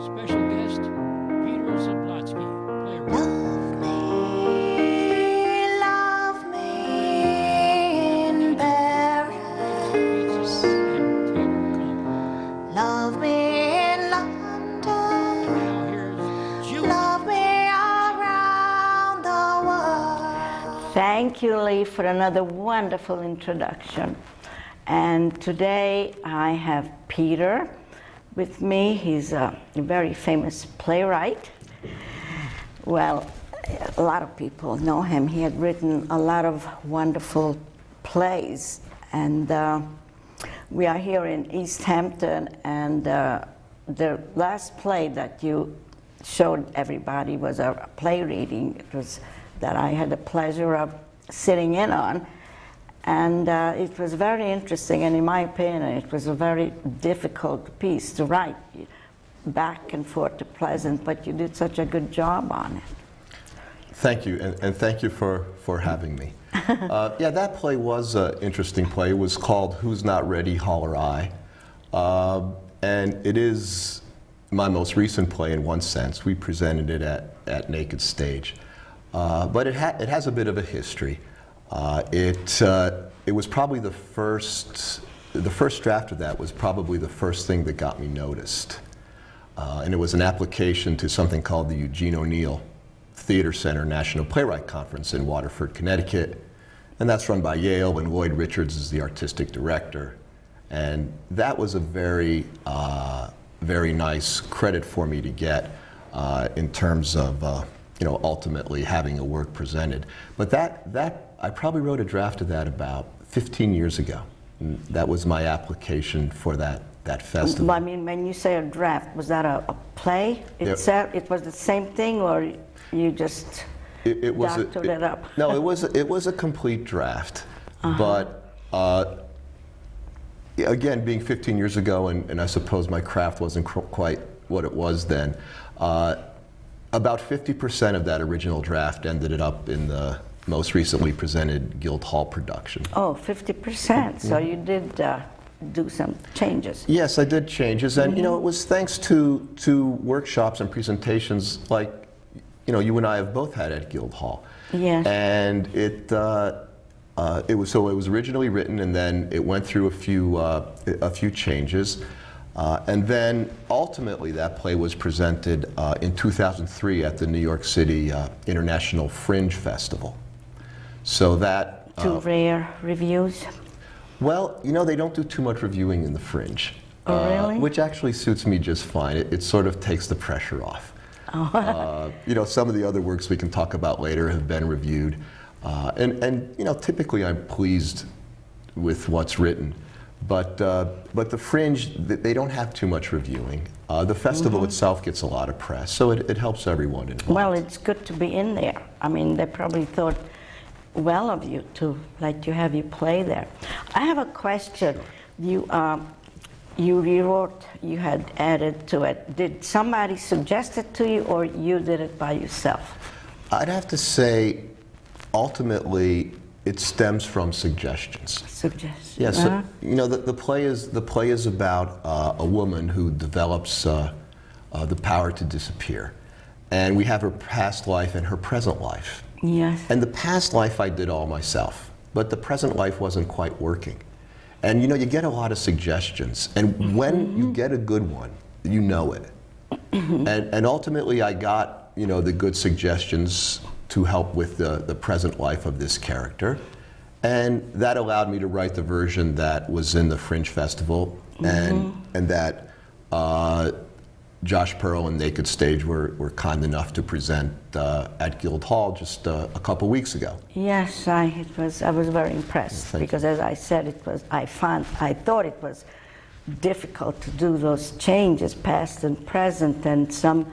Special guest, Peter Zablotsky, playwright. Love me in Paris. Love me in London. Now here's Judy. Love me around the world. Thank you, Lee, for another wonderful introduction. And today I have Peter with me. He's a very famous playwright. Well, a lot of people know him. He had written a lot of wonderful plays. And we are here in East Hampton, and the last play that you showed everybody was a play reading. It was that I had the pleasure of sitting in on. And it was very interesting, and in my opinion, it was a very difficult piece to write, back and forth to Pleasant, but you did such a good job on it. Thank you, and thank you for having me. Yeah, that play was an interesting play. It was called Who's Not Ready, Holler I. And it is my most recent play in one sense. We presented it at Naked Stage. But it has a bit of a history. It was probably the first draft of that was probably the first thing that got me noticed. And it was an application to something called the Eugene O'Neill Theater Center National Playwright Conference in Waterford, Connecticut. And that's run by Yale, and Lloyd Richards is the artistic director. And that was a very, very nice credit for me to get in terms of ultimately having a work presented. But I probably wrote a draft of that about 15 years ago. And that was my application for that festival. I mean, when you say a draft, was that a play itself? It was the same thing, or you just doctored it up? No, it was a complete draft. But again, being 15 years ago, and I suppose my craft wasn't quite what it was then, about 50% of that original draft ended up in the most recently presented Guildhall production. Oh, 50%. So you did do some changes. Yes, I did changes, and it was thanks to workshops and presentations like you and I have both had at Guildhall. Yes. And it was originally written, and then it went through a few changes. And then ultimately that play was presented in 2003 at the New York City International Fringe Festival. So that... to rare reviews? Well, they don't do too much reviewing in the Fringe. Oh, really? Which actually suits me just fine. It sort of takes the pressure off. Oh. Some of the other works we can talk about later have been reviewed. And typically I'm pleased with what's written. But the Fringe, they don't have too much reviewing. The festival itself gets a lot of press, so it helps everyone involved. Well, it's good to be in there. I mean, they probably thought well of you to let you have you play there. I have a question. You rewrote, you had added to it. Did somebody suggest it to you, or you did it by yourself? I'd have to say, ultimately, it stems from suggestions. Suggestions. Yes. Yeah, so, the play is about a woman who develops the power to disappear, and we have her past life and her present life. Yes. And the past life I did all myself, but the present life wasn't quite working. And you get a lot of suggestions, and when you get a good one, you know it. And ultimately, I got the good suggestions to help with the present life of this character. And that allowed me to write the version that was in the Fringe Festival, and that Josh Pearl and Naked Stage were kind enough to present at Guildhall just a couple weeks ago. Yes, I was very impressed, because as I said, I thought it was difficult to do those changes, past and present, and some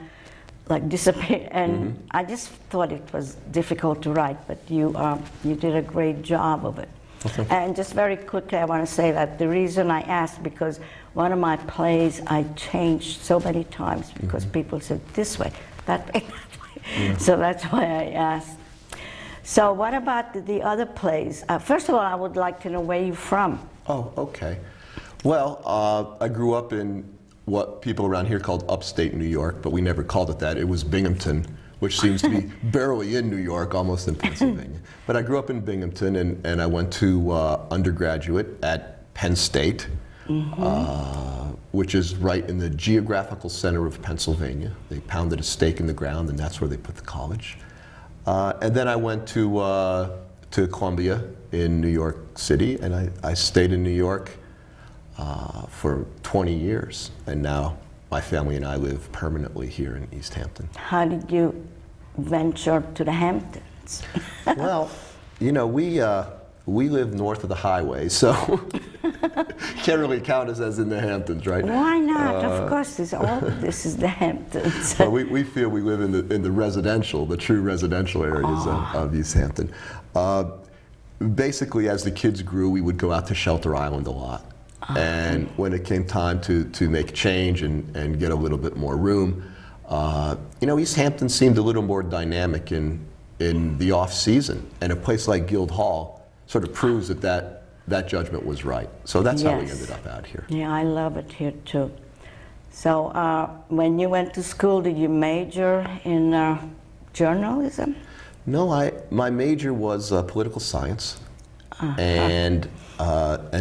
like disappear, and I just thought it was difficult to write, but you did a great job of it. Okay. And just very quickly, I want to say that the reason I asked, because one of my plays I changed so many times because people said this way, that way, that way. So that's why I asked. So what about the other plays? First of all, I would like to know where you're from. Oh, okay. Well, I grew up in what people around here called upstate New York, but we never called it that. It was Binghamton, which seems to be barely in New York, almost in Pennsylvania. But I grew up in Binghamton, and I went to undergraduate at Penn State, which is right in the geographical center of Pennsylvania. They pounded a stake in the ground, and that's where they put the college. And then I went to Columbia in New York City, and I stayed in New York for 20 years, and now my family and I live permanently here in East Hampton. How did you venture to the Hamptons? Well, you know, we live north of the highway, so can't really count us as in the Hamptons, right? Why not? Of course, this is the Hamptons. Well, we feel we live in the residential, the true residential areas of East Hampton. Basically, as the kids grew, we would go out to Shelter Island a lot. And when it came time to make change and get a little bit more room, you know, East Hampton seemed a little more dynamic in the off season, and a place like Guildhall sort of proves that judgment was right. So that's how we ended up out here. Yeah, I love it here too. So when you went to school, did you major in journalism? No, my major was political science, and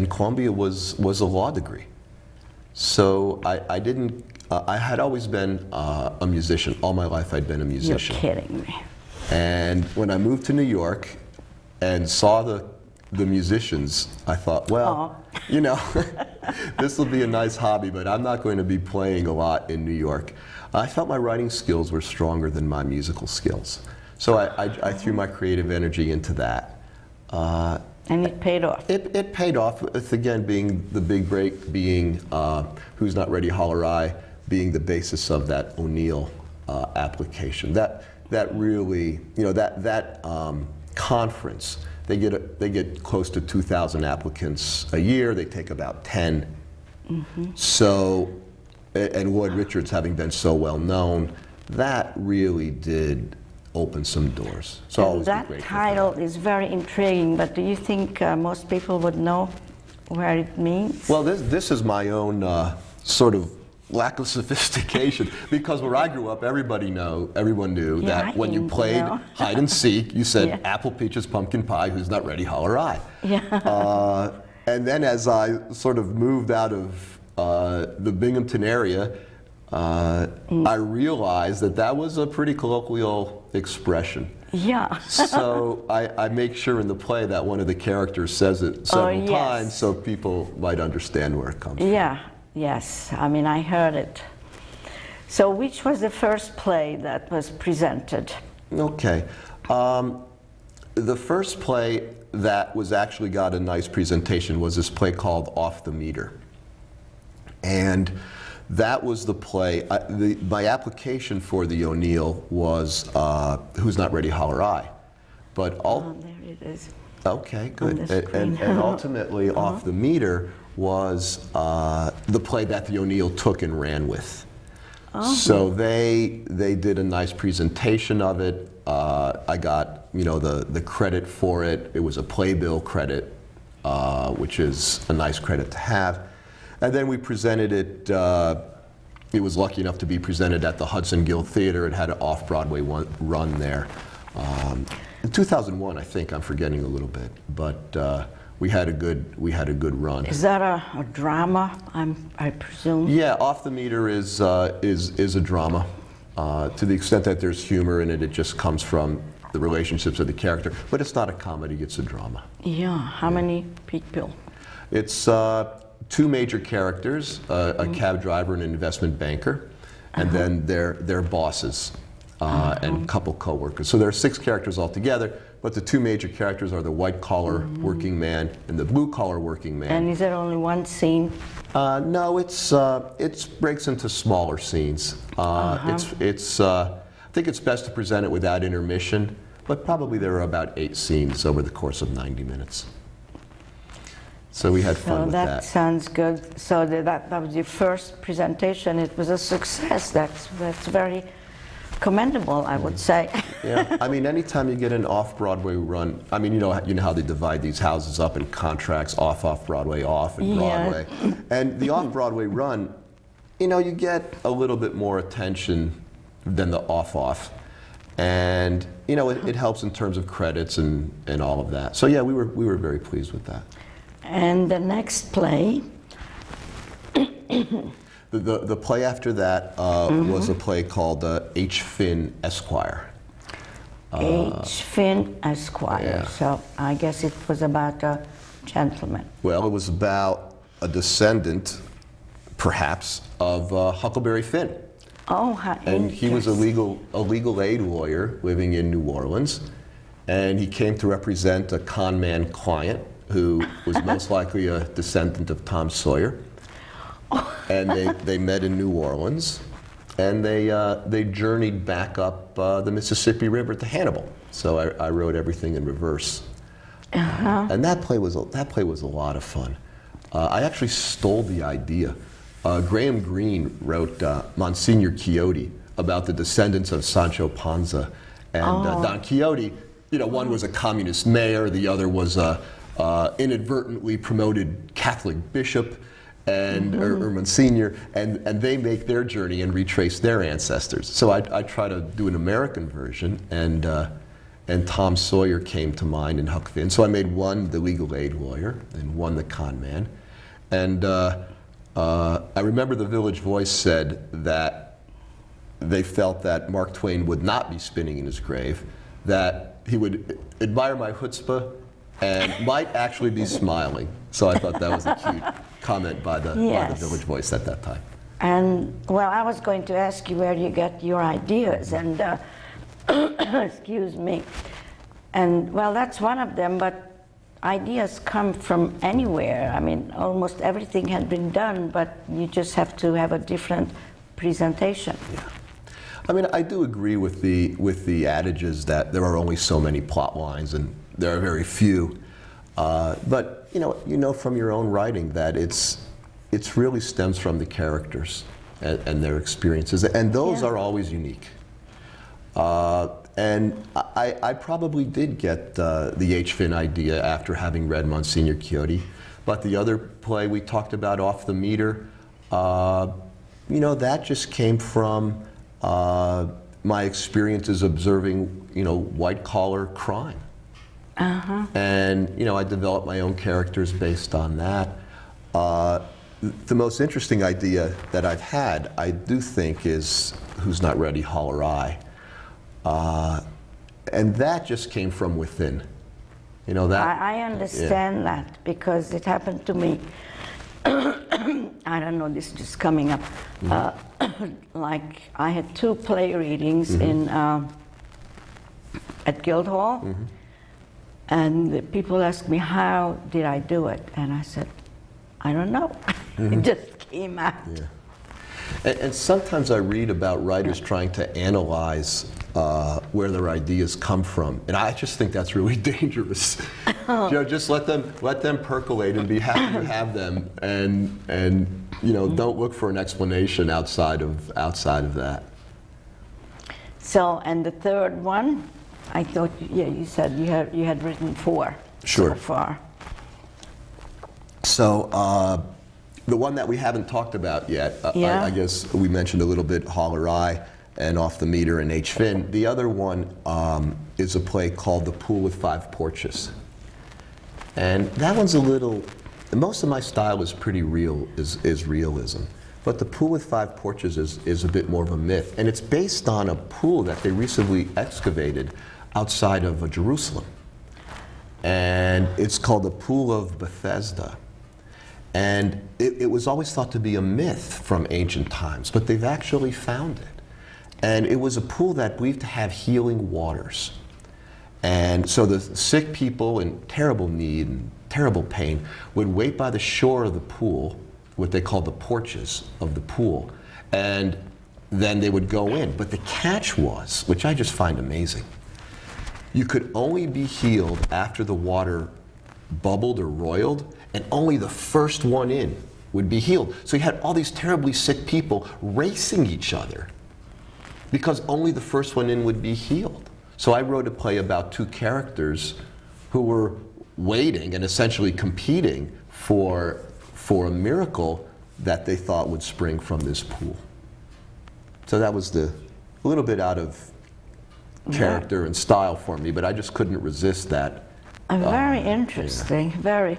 Columbia was a law degree. So I didn't. I had always been a musician. All my life I'd been a musician. You're kidding me. And when I moved to New York and saw the musicians, I thought, well, you know, this will be a nice hobby, but I'm not going to be playing a lot in New York. I felt my writing skills were stronger than my musical skills. So I threw my creative energy into that. And it paid off. It paid off, with, again, being the big break, being Who's Not Ready, Holler I, being the basis of that O'Neill application. That really, you know, that conference, they get close to 2,000 applicants a year. They take about 10. So, and Lloyd Richards having been so well known, that really did open some doors. So and that title is very intriguing, but do you think most people would know where it means? Well, this is my own sort of lack of sophistication, because where I grew up, everyone knew that when you played hide and seek, you said apple, peaches, pumpkin pie, who's not ready, holler I. And then as I sort of moved out of the Binghamton area, I realized that was a pretty colloquial expression. So I make sure in the play that one of the characters says it several times so people might understand where it comes from. Yes, I mean, I heard it. So which was the first play that was presented? Okay. The first play that was actually got a nice presentation was this play called Off the Meter. And that was the play. My application for the O'Neill was Who's Not Ready, Holler I. But there it is. Okay, good. And ultimately, Off the Meter was the play that the O'Neill took and ran with. So they did a nice presentation of it. I got, you know, the credit for it. It was a playbill credit, which is a nice credit to have. And then we presented it. It was lucky enough to be presented at the Hudson Guild Theater. It had an off-Broadway run there. In 2001, I think, I'm forgetting a little bit, but we had a good run. Is that a drama? I presume. Yeah, Off the Meter is a drama, to the extent that there's humor in it. It just comes from the relationships of the character, but it's not a comedy. It's a drama. Yeah. How many people? It's two major characters: a cab driver and an investment banker, and then their bosses. And a couple co-workers. So there are 6 characters altogether, but the 2 major characters are the white-collar working man and the blue-collar working man. And is there only one scene? No, it breaks into smaller scenes. I think it's best to present it without intermission, but probably there are about 8 scenes over the course of 90 minutes. So we had fun with that. That sounds good. So that was your first presentation. It was a success. That's very commendable, I would say. Yeah, I mean, anytime you get an off-Broadway run, I mean, you know how they divide these houses up in contracts, off-Broadway, off, and Broadway. And the off-Broadway run, you know, you get a little bit more attention than the off-off. And, you know, it helps in terms of credits and all of that. So, yeah, we were very pleased with that. And the next play? The play after that was a play called H. Finn Esquire. H. Finn Esquire. Yeah. So I guess it was about a gentleman. Well, it was about a descendant, perhaps, of Huckleberry Finn. Oh, how And he was a interesting. legal aid lawyer living in New Orleans, and he came to represent a con man client who was most likely a descendant of Tom Sawyer. And they met in New Orleans, and they journeyed back up the Mississippi River to Hannibal. So I wrote everything in reverse. And that play was a lot of fun. I actually stole the idea. Graham Greene wrote Monsignor Quixote about the descendants of Sancho Panza and Don Quixote. You know, one was a communist mayor, the other was a inadvertently promoted Catholic bishop, and or Monsignor, and they make their journey and retrace their ancestors. So I try to do an American version, and Tom Sawyer came to mind in Huck Finn. So I made one the legal aid lawyer and one the con man, and I remember the Village Voice said that they felt that Mark Twain would not be spinning in his grave, that he would admire my chutzpah and might actually be smiling. So I thought that was a cute comment by the Village Voice at that time. And, well, I was going to ask you where you get your ideas, and, excuse me. And, well, that's one of them, but ideas come from anywhere. I mean, almost everything had been done, but you just have to have a different presentation. Yeah. I mean, I do agree with the adages that there are only so many plot lines and there are very few. But you know from your own writing that it's really stems from the characters and their experiences, and those are always unique. And I probably did get the H. Finn idea after having read Monsignor Quixote, but the other play we talked about, Off the Meter, you know, that just came from my experiences observing, you know, white-collar crime. And, you know, I developed my own characters based on that. The most interesting idea that I've had, I do think, is Who's Not Ready, Holler I. And that just came from within. You know, that. I understand that, because it happened to me. I don't know, this is just coming up. Like, I had 2 play readings in at Guildhall, and the people asked me, how did I do it? And I said, I don't know. It just came out. Yeah. And sometimes I read about writers trying to analyze where their ideas come from, and I just think that's really dangerous. You know, just let them percolate and be happy to have them, and you know, don't look for an explanation outside of that. So, and the third one, I thought, yeah, you said you had written 4 so far. So the one that we haven't talked about yet, I guess we mentioned a little bit, Holler I, and Off the Meter, and H. Finn. The other one is a play called The Pool with 5 Porches. And that one's a little, most of my style is pretty real, is realism. But The Pool with 5 Porches is a bit more of a myth. And it's based on a pool that they recently excavated outside of Jerusalem. And it's called the Pool of Bethesda. And it was always thought to be a myth from ancient times, but they've actually found it. And it was a pool that believed to have healing waters. And so the sick people in terrible need and terrible pain would wait by the shore of the pool, what they called the porches of the pool, and then they would go in. But the catch was, which I just find amazing, you could only be healed after the water bubbled or roiled, and only the first one in would be healed. So you had all these terribly sick people racing each other because only the first one in would be healed. So I wrote a play about 2 characters who were waiting and essentially competing for a miracle that they thought would spring from this pool. So that was a little bit out of character and style for me, but I just couldn't resist that. Very interesting, very.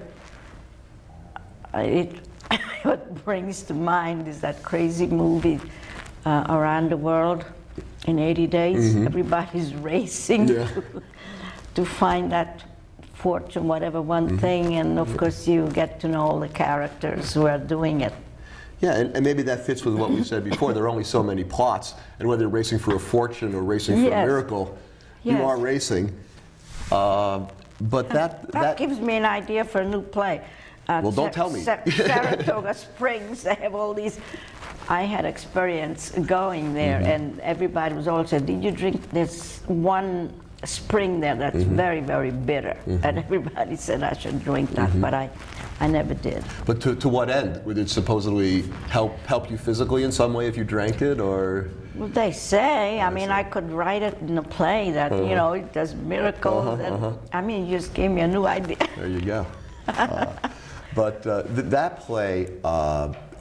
What brings to mind is that crazy movie, Around the World in 80 Days. Everybody's racing to find that fortune, whatever one thing, and of course you get to know all the characters who are doing it. Yeah, and maybe that fits with what we said before. There are only so many plots, and whether you're racing for a fortune or racing for a miracle, you are racing. But that gives me an idea for a new play. Well, don't tell me. Saratoga Springs, they have all these. I had experience going there, and everybody was all said, did you drink this one spring there that's very, very bitter? And everybody said I should drink that, but I never did. But to what end? Would it supposedly help you physically in some way if you drank it, or? Well, they say. I mean, I could write it in a play that, you know, it does miracles. I mean, you just gave me a new idea. There you go. But that play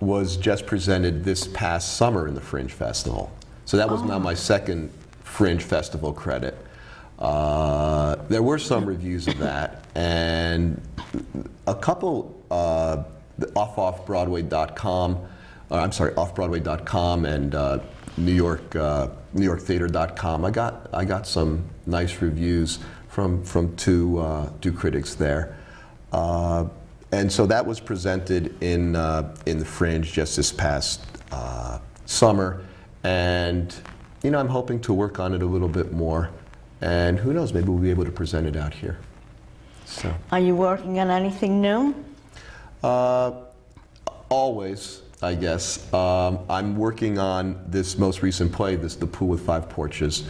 was just presented this past summer in the Fringe Festival. So that was now my second Fringe Festival credit. There were some reviews of that, and a couple off-Broadway.com, off-Broadway.com and NewYorkTheater.com. I got some nice reviews from two critics there. And so that was presented in the Fringe just this past summer, and you know, I'm hoping to work on it a little bit more, and who knows, maybe we'll be able to present it out here. So. Are you working on anything new? Always, I guess. I'm working on this most recent play, The Pool with Five Porches,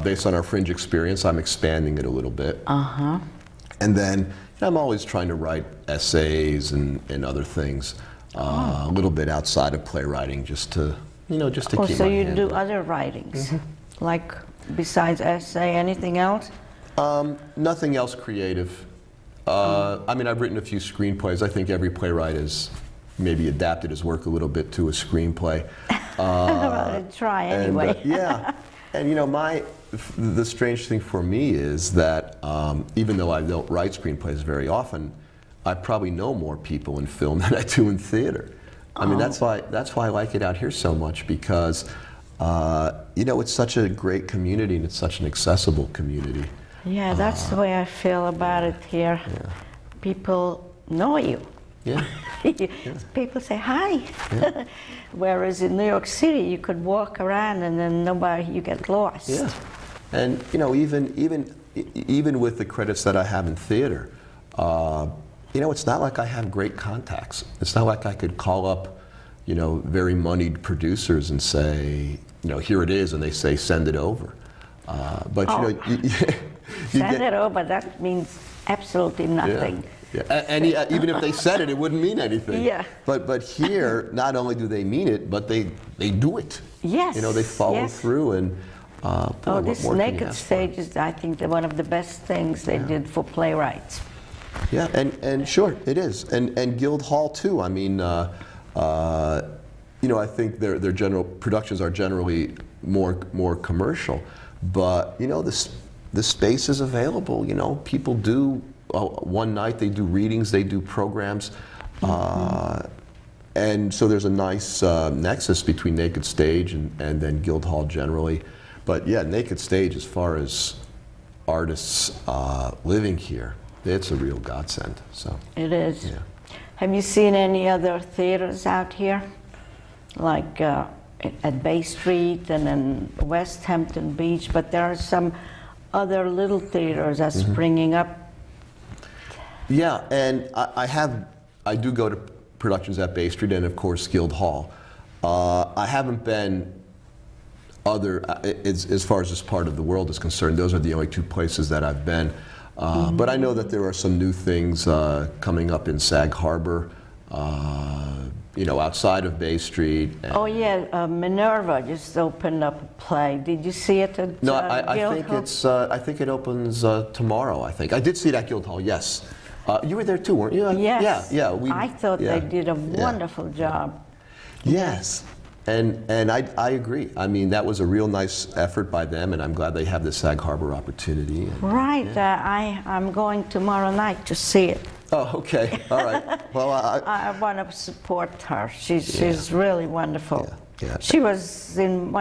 based on our Fringe experience. I'm expanding it a little bit. And then I'm always trying to write essays and other things, a little bit outside of playwriting, just to keep my So you hand do in. other writings, like besides essay, anything else? Nothing else creative. I mean, I've written a few screenplays. I think every playwright has maybe adapted his work a little bit to a screenplay. Well, try anyway. Yeah, and you know, the strange thing for me is that even though I don't write screenplays very often, I probably know more people in film than I do in theater. I mean, that's why I like it out here so much, because you know, it's such a great community and it's such an accessible community. Yeah, that's the way I feel about it here. Yeah. People know you. Yeah. People say hi. Yeah. Whereas in New York City, you could walk around and then you get lost. Yeah. And you know, even with the credits that I have in theater, you know, it's not like I have great contacts. It's not like I could call up, you know, very moneyed producers and say, you know, here it is, and they say send it over. But you know, send it over. That means absolutely nothing. Yeah. And even if they said it, it wouldn't mean anything. Yeah. But here, not only do they mean it, but they do it. Yes. You know, they follow through, and boy, this Naked Stage is, I think, one of the best things they did for playwrights. Yeah, and sure, it is, and Guildhall too. I mean, you know, I think their general productions are generally more commercial, but you know, the space is available. You know, people do. One night they do readings, they do programs, and so there's a nice nexus between Naked Stage and then Guildhall generally. But yeah, Naked Stage, as far as artists living here, it's a real godsend. So it is. Yeah. Have you seen any other theaters out here, like at Bay Street and in West Hampton Beach? But there are some other little theaters that's springing up. Yeah, and I do go to productions at Bay Street and of course Guildhall. I haven't been as far as this part of the world is concerned. Those are the only two places that I've been. But I know that there are some new things coming up in Sag Harbor, you know, outside of Bay Street. Oh yeah, Minerva just opened up a play. Did you see it at No, I think I think it opens tomorrow. I think I did see it at Guildhall. Yes. You were there too, weren't you? Yes. Yeah. I thought they did a wonderful job. Yes. And I agree. I mean, that was a real nice effort by them, and I'm glad they have this Sag Harbor opportunity. And, Right. I'm going tomorrow night to see it. Oh, okay. All right. Well, I want to support her. She's really wonderful. Yeah. She was in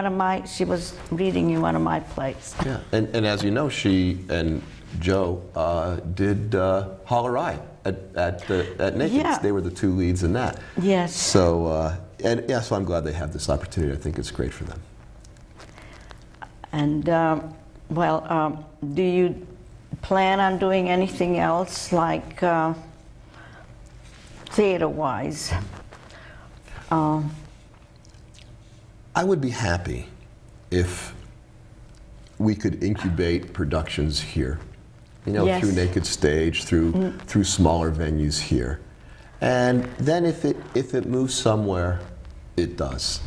she was reading in one of my plays. Yeah. And as you know, she and Joe did Holler Eye at Naked's. Yeah. They were the two leads in that. Yes. So, so I'm glad they have this opportunity. I think it's great for them. And, do you plan on doing anything else, like theater-wise? I would be happy if we could incubate productions here, Yes. through Naked Stage, through smaller venues here, and then if it moves somewhere, it does.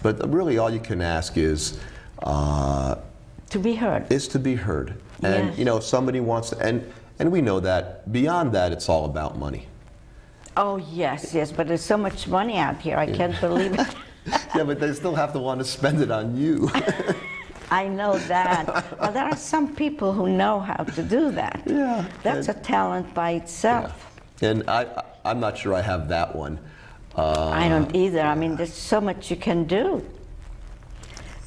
But really, all you can ask is To be heard. is to be heard, and Yes. if somebody wants to, and we know that beyond that, it's all about money. Oh, yes, but there's so much money out here, I can't believe it. Yeah, but they still have to want to spend it on you. I know that. Well, there are some people who know how to do that. Yeah. That's a talent by itself. Yeah. And I'm not sure I have that one. I don't either. I mean, there's so much you can do.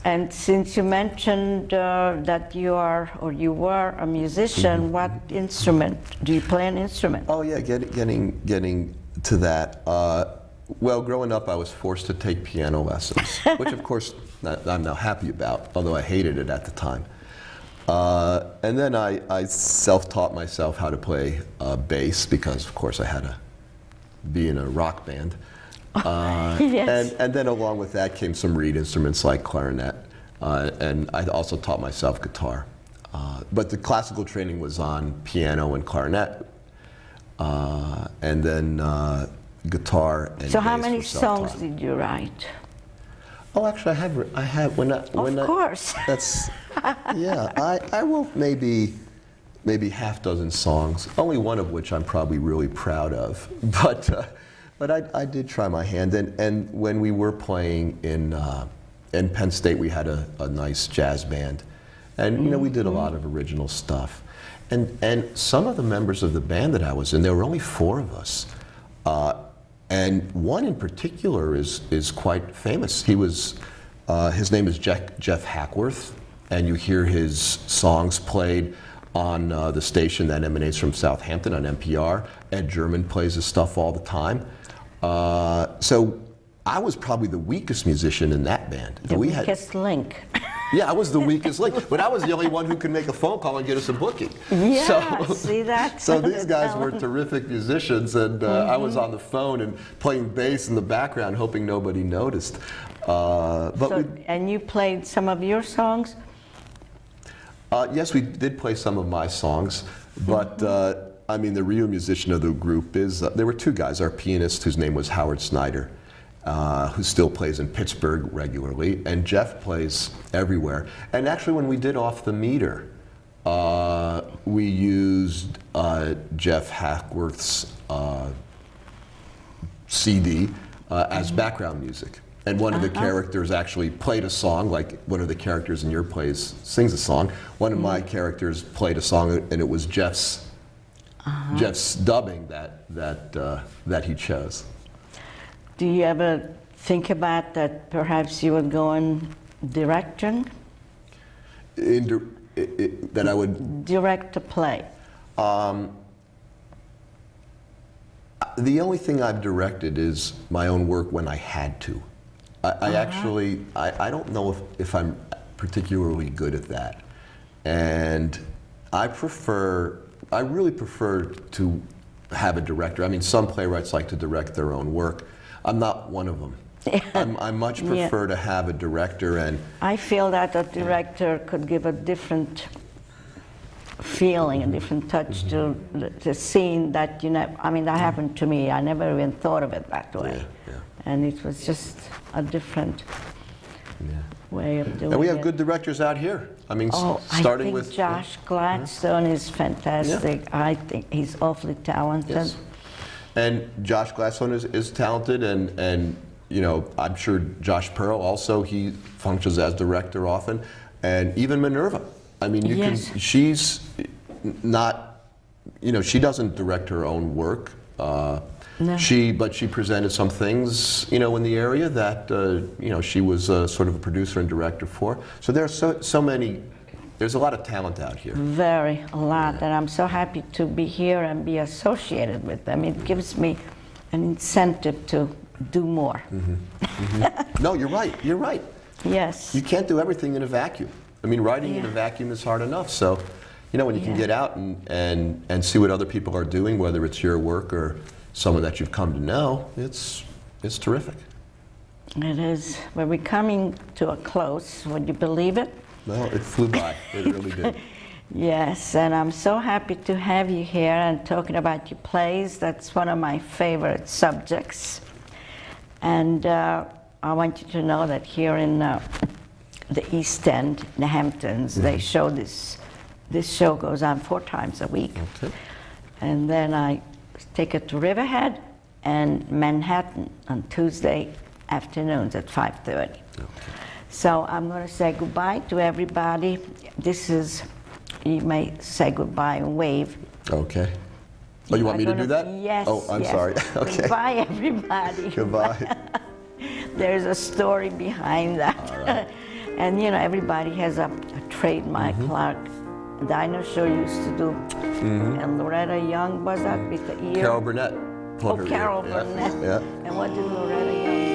And since you mentioned that you were a musician, what instrument? Do you play an instrument? Oh yeah, getting to that. Well, growing up, I was forced to take piano lessons, which of course I'm now happy about, although I hated it at the time. And then I self-taught myself how to play bass, because of course I had to be in a rock band. Yes. And then along with that came some reed instruments like clarinet, and I also taught myself guitar. But the classical training was on piano and clarinet, and then guitar and So how bass many were songs self-taught. did you write? Oh, actually, I have. Of course. That's yeah. I wrote maybe half dozen songs. Only one of which I'm probably really proud of. But I did try my hand. And when we were playing in Penn State, we had a nice jazz band, and we did a lot of original stuff. And some of the members of the band that I was in, there were only 4 of us. And one in particular is quite famous. He was, his name is Jeff Hackworth, and you hear his songs played on the station that emanates from Southampton on NPR. Ed German plays his stuff all the time. So I was probably the weakest musician in that band. The weakest link. Yeah, I was the weakest link, but I was the only one who could make a phone call and get us a booking. Yeah, see that? So these guys were terrific musicians, and I was on the phone and playing bass in the background, hoping nobody noticed. And you played some of your songs? Yes, we did play some of my songs, but I mean, the real musician of the group is, there were 2 guys, our pianist, whose name was Howard Snyder, who still plays in Pittsburgh regularly, and Jeff plays everywhere. And actually, when we did Off the Meter, we used Jeff Hackworth's CD as background music. And one of the characters actually played a song, like one of the characters in your plays sings a song. One of my characters played a song, and it was Jeff's dubbing that he chose. Do you ever think about that perhaps you would go in direction? That I would direct a play? The only thing I've directed is my own work when I had to. I actually, I don't know if I'm particularly good at that. And I really prefer to have a director. I mean, some playwrights like to direct their own work. I'm not one of them. I much prefer to have a director, and I feel that a director could give a different feeling, a different touch to the scene that I mean, that happened to me. I never even thought of it that way. And it was just a different. way of doing it. And we have good directors out here. I mean, starting with Josh Gladstone is fantastic. I think he's awfully talented. Yes. And Josh Gladstone is talented, and you know, I'm sure Josh Pearl also, he functions as director often, and even Minerva. I mean, you can. She's not, you know, she doesn't direct her own work. No. But she presented some things, you know, in the area that, you know, she was sort of a producer and director for. So there are so many, there's a lot of talent out here. A lot, and I'm so happy to be here and be associated with them. It gives me an incentive to do more. No, you're right, you're right. Yes. You can't do everything in a vacuum. I mean, writing in a vacuum is hard enough, so, you know, when you can get out and see what other people are doing, whether it's your work or someone that you've come to know, it's terrific. It is. Well, we're coming to a close. Would you believe it? Well, it flew by. It really did. Yes, and I'm so happy to have you here and talking about your plays. That's one of my favorite subjects. And I want you to know that here in the East End, the Hamptons, they show this show goes on 4 times a week. Okay. And then I take it to Riverhead and Manhattan on Tuesday afternoons at 5:30. Okay. So I'm going to say goodbye to everybody. This is, you may say goodbye and wave. Okay. Oh, you want me to do that? Yes. Oh, I'm sorry. Okay. Goodbye, everybody. Goodbye. There's a story behind that. All right. And you know, everybody has a trademark. Like Dinosaur used to do. And Loretta Young was that with the ear? Carol Burnett. Oh, Carol Burnett. Yeah. And what did Loretta Young do?